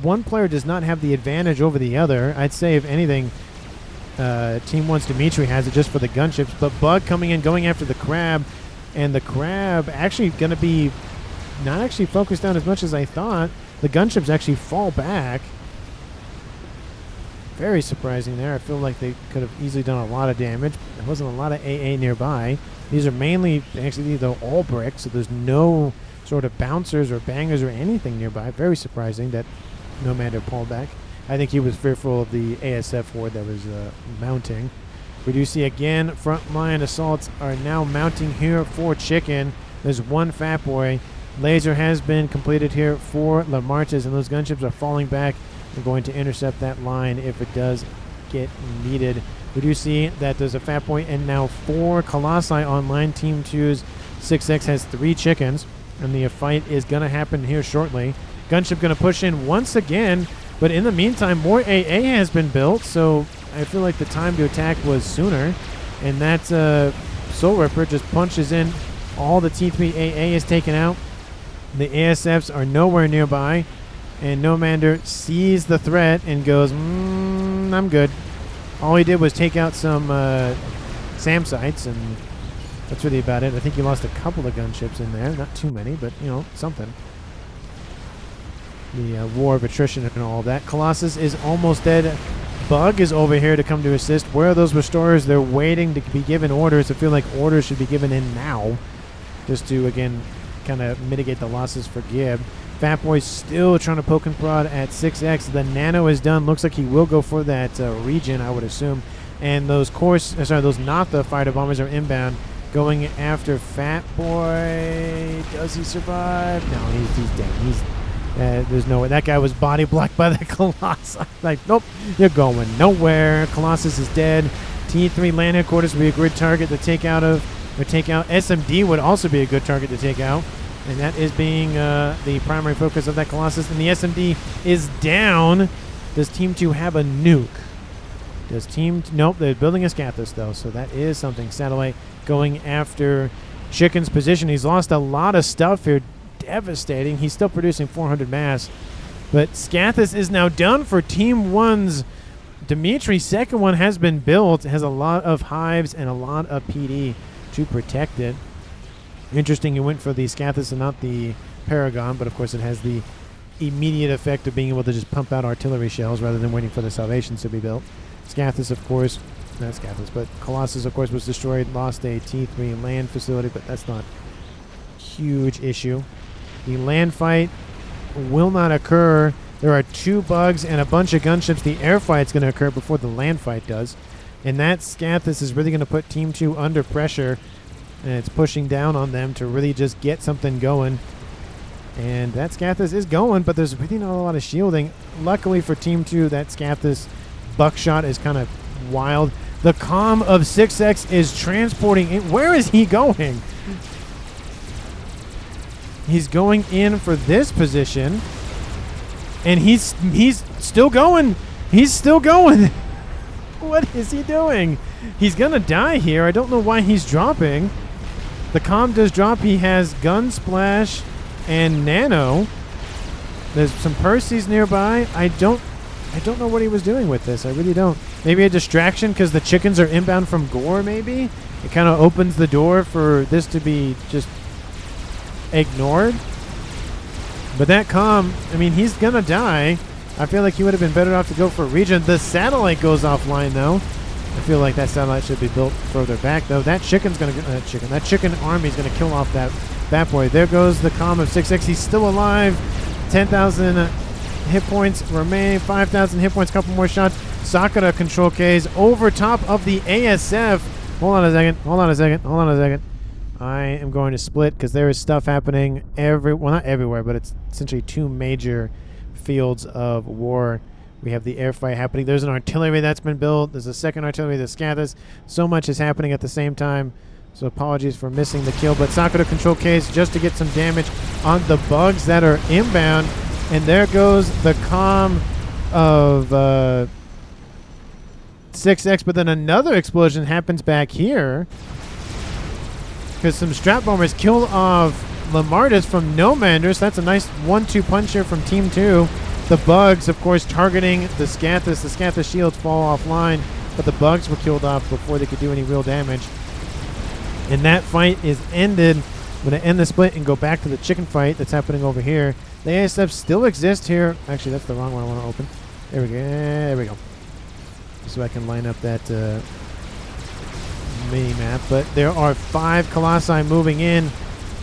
one player does not have the advantage over the other. I'd say, if anything, Team 1's Dimitri has it just for the gunships, but bug coming in, going after the crab, and the crab actually going to be not actually focused down as much as I thought. The gunships actually fall back. Very surprising there. I feel like they could have easily done a lot of damage. There wasn't a lot of AA nearby. These are mainly, actually, they're all bricks, so there's no sort of bouncers or bangers or anything nearby. Very surprising that Nomander pulled back. I think he was fearful of the ASF horde that was mounting. We do see, again, frontline assaults are now mounting here for Chicken. There's 1 Fat Boy. Laser has been completed here for Lamarches, and those gunships are falling back. We're going to intercept that line if it does get needed. We do see that there's a Fat Boy and now 4 Colossi online. Team 2's 6X has 3 chickens, and the fight is going to happen here shortly. Gunship going to push in once again, but in the meantime, more AA has been built, so I feel like the time to attack was sooner, and that Soul Ripper just punches in. All the T3 AA is taken out. The ASFs are nowhere nearby. And Nomander sees the threat and goes, I'm good. All he did was take out some SAM sites, and that's really about it. I think he lost a couple of gunships in there. Not too many, but, something. the war of attrition and all that. Colossus is almost dead. Bug is over here to come to assist. Where are those restorers? They're waiting to be given orders. I feel like orders should be given in now, just to, again, kind of mitigate the losses for Gib. Fat Boy's still trying to poke and prod at 6X. The nano is done. Looks like he will go for that region, I would assume. And those those not the fighter bombers are inbound, going after Fat Boy. Does he survive? No, he's dead. There's no way. That guy was body blocked by the Colossus. Like, nope, you're going nowhere. Colossus is dead. T3 land headquarters would be a good target to take out. SMD would also be a good target to take out. And that is being the primary focus of that Colossus. And the SMD is down. Does Team 2 have a nuke? Nope, they're building a Scathis, though. So that is something. Satellite going after Chicken's position. He's lost a lot of stuff here. Devastating. He's still producing 400 mass. But Scathis is now done for Team 1's. Dimitri's second one has been built. It has a lot of hives and a lot of PD to protect it. Interesting, you went for the Scathis and not the Paragon, but of course it has the immediate effect of being able to just pump out artillery shells rather than waiting for the Salvations to be built. Scathis, of course, not Scathis, but Colossus, of course, was destroyed, lost a T3 land facility, but that's not a huge issue. The land fight will not occur. There are 2 bugs and a bunch of gunships. The air fight's going to occur before the land fight does. And that Scathis is really going to put Team 2 under pressure. And it's pushing down on them to really just get something going. And that Scathis is going, but there's really not a lot of shielding. Luckily for Team 2, that Scathis buckshot is kind of wild. The comm of 6X is transporting in. Where is he going? He's going in for this position. And he's still going. He's still going. What is he doing? He's going to die here. I don't know why he's dropping. The comm does drop. He has Gun Splash and Nano. There's some Percys nearby. I don't know what he was doing with this. I really don't. Maybe a distraction because the chickens are inbound from Gore, maybe? It kind of opens the door for this to be just ignored. But that comm, I mean, he's going to die. I feel like he would have been better off to go for a region. The satellite goes offline, though. I feel like that satellite should be built further back, though. That chicken's going to that chicken army is going to kill off that Bat Boy. There goes the comm of 6X. He's still alive. 10,000 hit points remain. 5,000 hit points. Couple more shots. Sakura control Ks over top of the ASF. Hold on a second. I am going to split because there is stuff happening not everywhere, but it's essentially 2 major fields of war. We have the air fight happening. There's an artillery that's been built. There's a second artillery, the Scathis. So much is happening at the same time. So apologies for missing the kill. But Sakura control case just to get some damage on the bugs that are inbound. And there goes the comm of 6X. But then another explosion happens back here. Because some strap bombers kill off Lamardus from Nomanders. That's a nice 1-2 punch here from Team 2. The bugs, of course, targeting the Scathis. The Scathis shields fall offline, but the bugs were killed off before they could do any real damage. And that fight is ended. I'm going to end the split and go back to the chicken fight that's happening over here. The ASF still exists here. Actually, that's the wrong one I want to open. There we go. There we go. So I can line up that mini-map. But there are 5 Colossi moving in.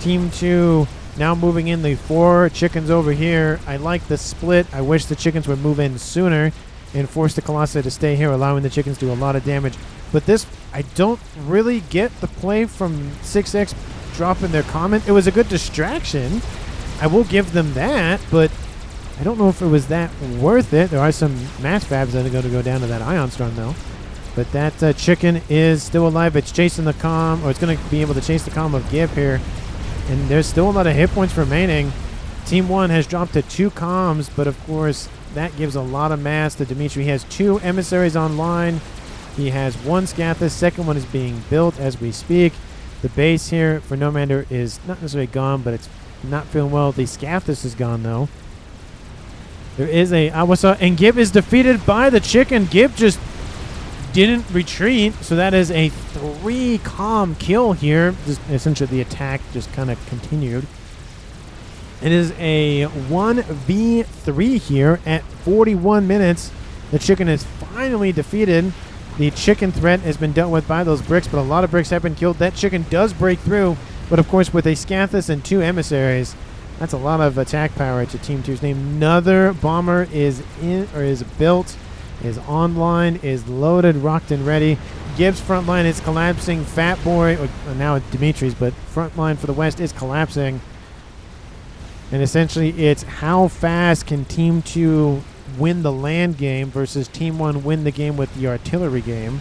Team 2 now moving in the 4 chickens over here. I like the split. I wish the chickens would move in sooner and force the Colossi to stay here, allowing the chickens to do a lot of damage. But this, I don't really get the play from 6X dropping their comment. It was a good distraction. I will give them that, but I don't know if it was that worth it. There are some mass fabs that are going to go down to that Ion Storm, though. But that chicken is still alive. It's chasing the comm, or it's going to be able to chase the comm of Gib here. And there's still a lot of hit points remaining. Team 1 has dropped to 2 comms, but of course that gives a lot of mass to Dimitri. He has 2 emissaries online. He has 1 Scathis. Second one is being built as we speak. The base here for Nomander is not necessarily gone, but it's not feeling well. The Scathis is gone, though. There is a Awasa, and Gib is defeated by the chicken. Gib just didn't retreat, so that is a 3 comm kill here. Just essentially the attack just kind of continued. It is a 1v3 here at 41 minutes. The chicken is finally defeated. The chicken threat has been dealt with by those bricks, but a lot of bricks have been killed. That chicken does break through, but of course with a Scathis and 2 emissaries, that's a lot of attack power to Team 2's name. Another bomber is in, or is built, is online, is loaded, rocked, and ready. Gibbs' front line is collapsing. Fat Boy, or now Dimitri's, but front line for the West is collapsing. And essentially it's how fast can Team 2 win the land game versus Team 1 win the game with the artillery game.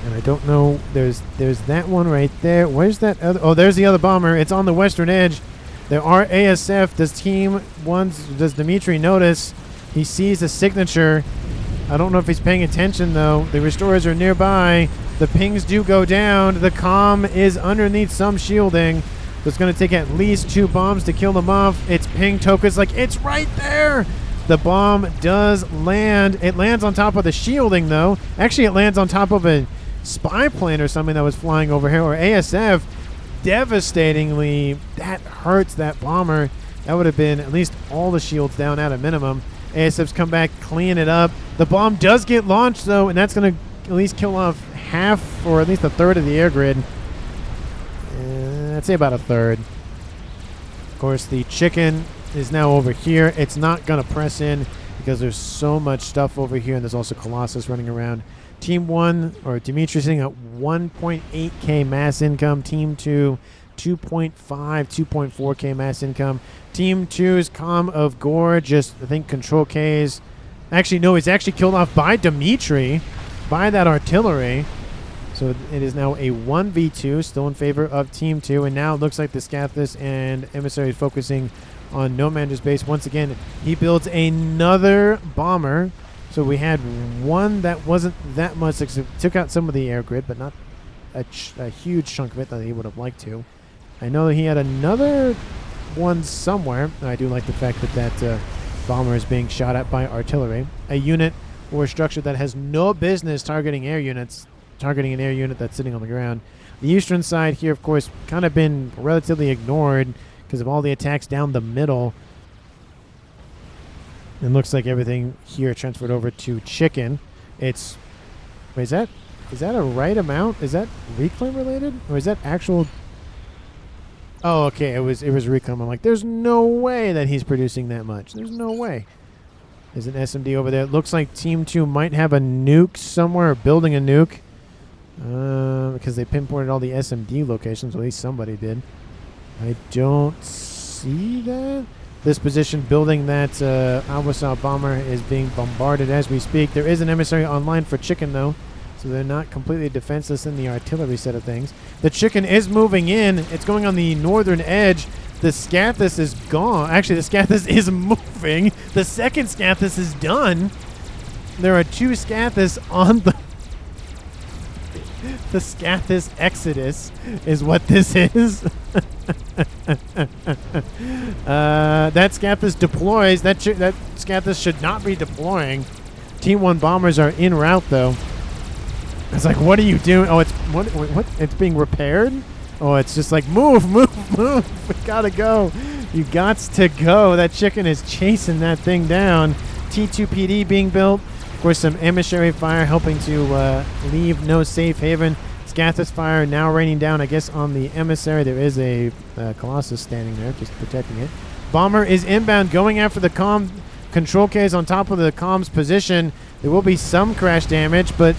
And I don't know, there's that one right there. Where's that other? Oh, there's the other bomber. It's on the western edge. There are ASF. Does Dimitri notice? He sees the signature. I don't know if he's paying attention though. The restorers are nearby. The pings do go down. The comm is underneath some shielding. So it's going to take at least 2 bombs to kill them off. It's ping tokens like it's right there. The bomb does land. It lands on top of the shielding though. Actually, it lands on top of a spy plane or something that was flying over here, or ASF. Devastatingly, that hurts that bomber. That would have been at least all the shields down at a minimum. ASF's come back, clean it up. The bomb does get launched though, and that's going to at least kill off half or at least a third of the air grid. I'd say about a third. Of course, the chicken is now over here. It's not going to press in because there's so much stuff over here, and there's also Colossus running around. Team 1, or Dimitri, sitting at 1.8k mass income. Team 2, 2.5, 2.4k mass income. Team 2's comm of Gore, just, I think, control Ks. Actually, no, he's actually killed off by Dimitri, by that artillery. So it is now a 1v2, still in favor of Team 2. And now it looks like the Scathis and Emissary is focusing on No Man's Base. Once again, he builds another bomber. So we had one that wasn't that much. Took out some of the air grid, but not a huge chunk of it that he would have liked to. I know that he had another one somewhere. I do like the fact that that bomber is being shot at by artillery. A unit or a structure that has no business targeting air units. Targeting an air unit that's sitting on the ground. The eastern side here, of course, kind of been relatively ignored because of all the attacks down the middle. It looks like everything here transferred over to chicken. It's... Wait, is that a right amount? Is that reclaim related? Or is that actual... Oh, okay, it was reclaim. I'm like, there's no way that he's producing that much. There's no way. There's an SMD over there. It looks like Team 2 might have a nuke somewhere, or building a nuke. Because they pinpointed all the SMD locations, at least somebody did. I don't see that. This position building that Albasaw bomber is being bombarded as we speak. There is an emissary online for chicken though, so they're not completely defenseless in the artillery set of things. The chicken is moving in. It's going on the northern edge. The Scathis is gone. Actually, the Scathis is moving. The second Scathis is done. There are 2 Scathis on the... The Scathis Exodus is what this is. That Scathis deploys. That Scathis should not be deploying. Team 1 bombers are en route, though. It's like, what are you doing? Oh, it's what? It's being repaired? Oh, it's just like, move. We gotta go. You gots to go. That chicken is chasing that thing down. T2PD being built. Of course, some emissary fire helping to leave no safe haven. Scathis fire now raining down, I guess, on the emissary. There is a Colossus standing there, just protecting it. Bomber is inbound, going after the comm. Control K is on top of the comm's position. There will be some crash damage, but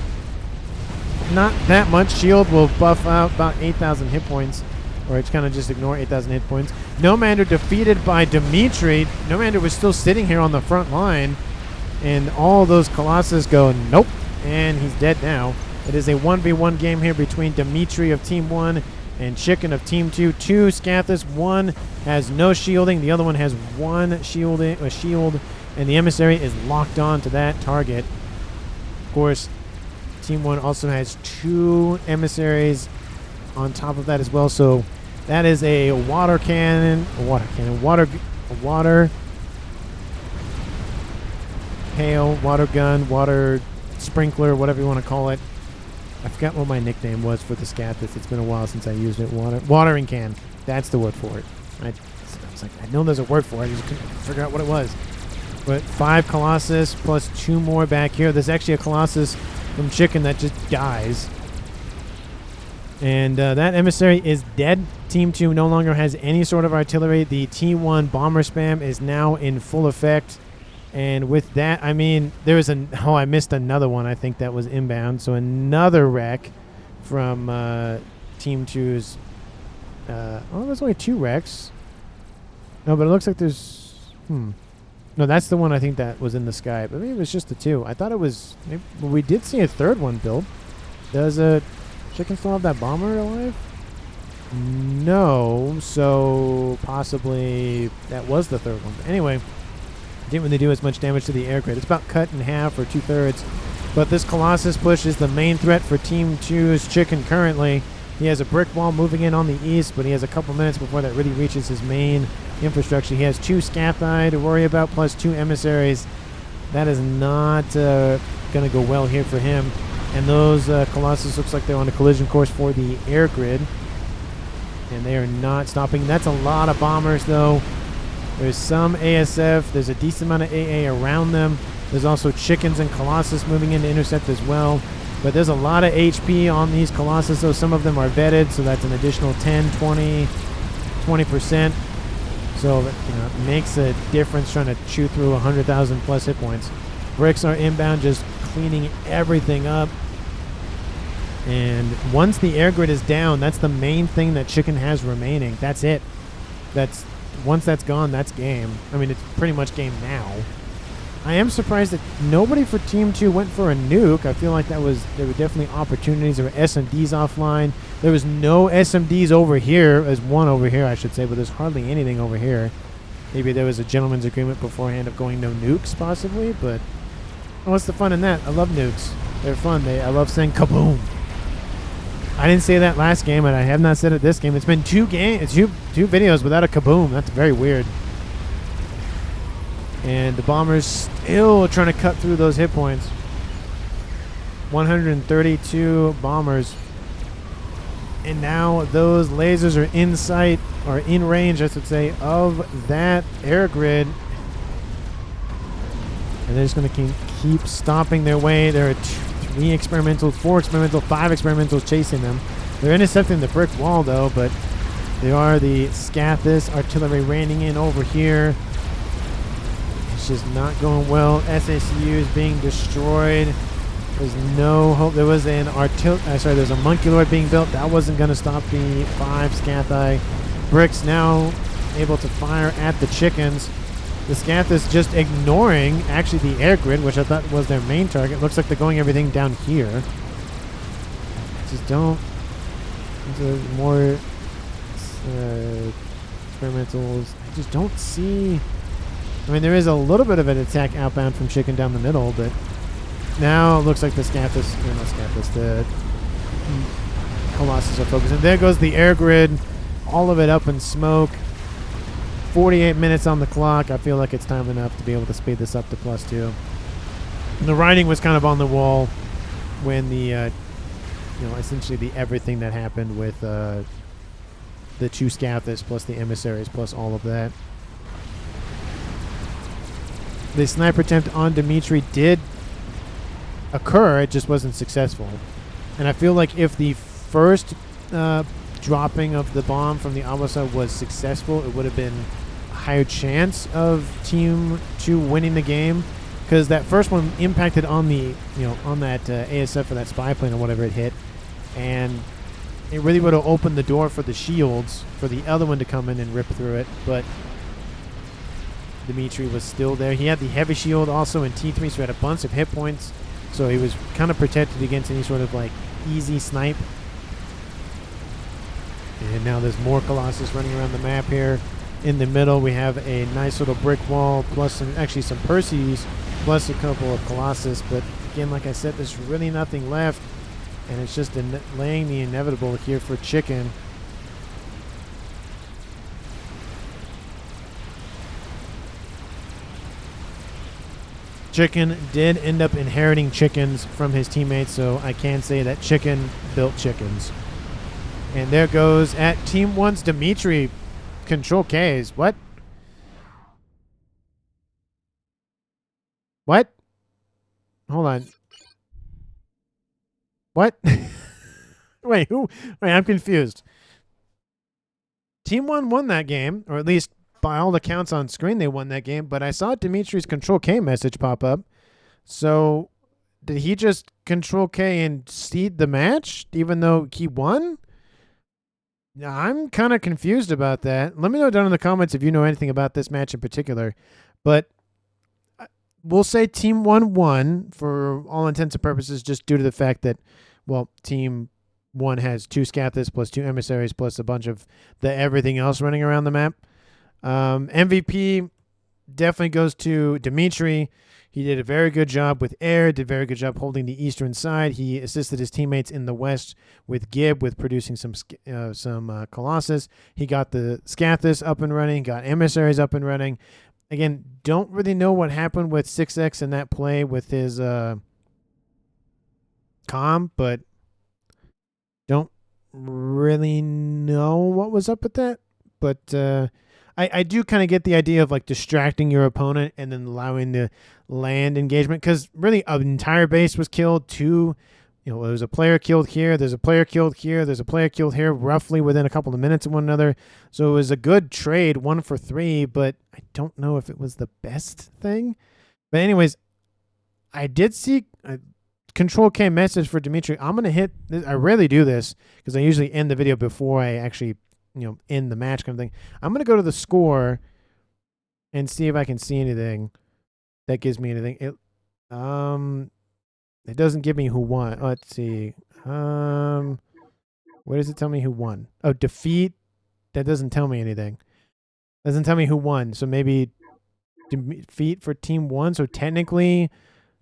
not that much. Shield will buff out about 8,000 hit points, or it's kind of just ignore 8,000 hit points. Nomander defeated by Dimitri. Nomander was still sitting here on the front line. And all those Colossus go, nope, and he's dead now. It is a 1v1 game here between Dimitri of Team 1 and Chicken of Team 2. 2 Scathis, 1 has no shielding. The other one has 1 shield, and the emissary is locked on to that target. Of course, Team 1 also has 2 emissaries on top of that as well. So that is a water hail, water gun, water sprinkler, whatever you want to call it. I forgot what my nickname was for the Scathis. It's been a while since I used it. Watering can. That's the word for it. It's like, I know there's a word for it. I just couldn't figure out what it was. But 5 Colossus plus 2 more back here. There's actually a Colossus from Chicken that just dies. And that emissary is dead. Team 2 no longer has any sort of artillery. The T1 bomber spam is now in full effect. And with that, I mean, there was I missed another one. I think that was inbound. So another wreck from Team 2's. There's only 2 wrecks. No, but it looks like there's. No, that's the one I think that was in the sky. But maybe it was just the 2. I thought it was. Well, we did see a third one build. Does a Chicken still have that bomber alive? No. So possibly that was the third one. But anyway, didn't really do as much damage to the air grid. It's about cut in half or 2/3. But this Colossus push is the main threat for Team 2's Chicken currently. He has a brick wall moving in on the east, but he has a couple minutes before that really reaches his main infrastructure. He has 2 Scathis to worry about, plus 2 emissaries. That is not going to go well here for him. And those Colossus looks like they're on a collision course for the air grid. And they are not stopping. That's a lot of bombers, though. There's some ASF. There's a decent amount of AA around them. There's also Chickens and Colossus moving in to intercept as well. But there's a lot of HP on these Colossus, though. Some of them are vetted, so that's an additional 10, 20, 20%. So it makes a difference trying to chew through 100,000 plus hit points. Bricks are inbound, just cleaning everything up. And once the air grid is down, that's the main thing that Chicken has remaining. That's it. Once that's gone, that's game. I mean, it's pretty much game now. I am surprised that nobody for Team 2 went for a nuke. I feel like there were definitely opportunities. There were SMDs offline. There was no SMDs over here. There's one over here, I should say, but there's hardly anything over here. Maybe there was a gentleman's agreement beforehand of going no nukes, possibly, but what's the fun in that? I love nukes. They're fun. I love saying kaboom. I didn't say that last game, and I have not said it this game. It's been 2 videos without a kaboom. That's very weird. And the bombers still trying to cut through those hit points. 132 bombers. And now those lasers are in sight, or in range, I should say, of that air grid. And they're just going to keep stomping their way. There are 3 experimentals, 4 experimentals, 5 experimentals chasing them. They're intercepting the brick wall, though, but they are the Scathis artillery raining in over here. It's just not going well. SACU is being destroyed. There's no hope. There was there's a Monkey Lord being built. That wasn't going to stop the 5 Scathis. Bricks now able to fire at the Chickens. The Scathis just ignoring, actually, the air grid, which I thought was their main target. Looks like they're going everything down here. Just don't. More experimentals. I just don't see. I mean, there is a little bit of an attack outbound from Chicken down the middle, but now it looks like the Scathis, or not Scathis, the Colossus are focusing. There goes the air grid, all of it up in smoke. 48 minutes on the clock. I feel like it's time enough to be able to speed this up to +2. And the writing was kind of on the wall when the, essentially the everything that happened with the 2 Scathis plus the emissaries plus all of that. The sniper attempt on Dimitri did occur. It just wasn't successful. And I feel like if the first dropping of the bomb from the Awasa was successful, it would have been a higher chance of Team 2 winning the game, because that first one impacted on the on that ASF or that spy plane or whatever it hit, and it really would have opened the door for the shields for the other one to come in and rip through it. But Dimitri was still there. He had the heavy shield also in T3, so he had a bunch of hit points, so he was kind of protected against any sort of like easy snipe. And now there's more Colossus running around the map here. In the middle, we have a nice little brick wall, plus some Perseus, plus a couple of Colossus. But again, like I said, there's really nothing left, and it's just laying the inevitable here for Chicken. Chicken did end up inheriting chickens from his teammates, so I can say that Chicken built chickens. And there goes at Team 1's Dimitri. Control Ks. What? What? Hold on. What? Wait, who? Wait, I'm confused. Team 1 won that game, or at least by all accounts on screen they won that game, but I saw Dimitri's Control K message pop up. So did he just Control K and seed the match even though he won? I'm kind of confused about that. Let me know down in the comments if you know anything about this match in particular. But we'll say Team 1 won for all intents and purposes just due to the fact that, well, Team 1 has 2 Scathis plus 2 emissaries plus a bunch of the everything else running around the map. MVP definitely goes to Dimitri. He did a very good job with air, did a very good job holding the eastern side. He assisted his teammates in the west with Gib with producing some Colossus. He got the Scathis up and running, got emissaries up and running. Again, don't really know what happened with 6X in that play with his comm, but don't really know what was up with that. But I do kind of get the idea of like distracting your opponent and then allowing the land engagement, because really an entire base was killed. There was a player killed here, there's a player killed here, there's a player killed here, roughly within a couple of minutes of one another. So it was a good trade, 1 for 3, but I don't know if it was the best thing. But anyways, I did see a Control K message for Dimitri. I'm going to hit, I rarely do this because I usually end the video before I actually end the match kind of thing. I'm going to go to the score and see if I can see anything that gives me anything. It doesn't give me who won. Let's see. Where does it tell me who won? Oh, defeat. That doesn't tell me anything. Doesn't tell me who won. So maybe defeat for Team 1. So technically,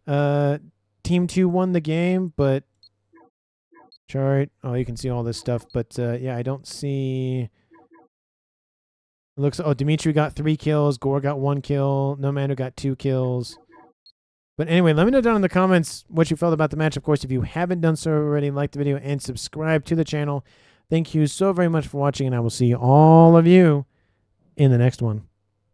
Team 2 won the game, but chart. Oh, you can see all this stuff, but yeah, I don't see. It looks. Oh, Dimitri got 3 kills. Gore got 1 kill. No Man who got 2 kills. But anyway, let me know down in the comments what you felt about the match. Of course, if you haven't done so already, like the video and subscribe to the channel. Thank you so very much for watching, and I will see all of you in the next one.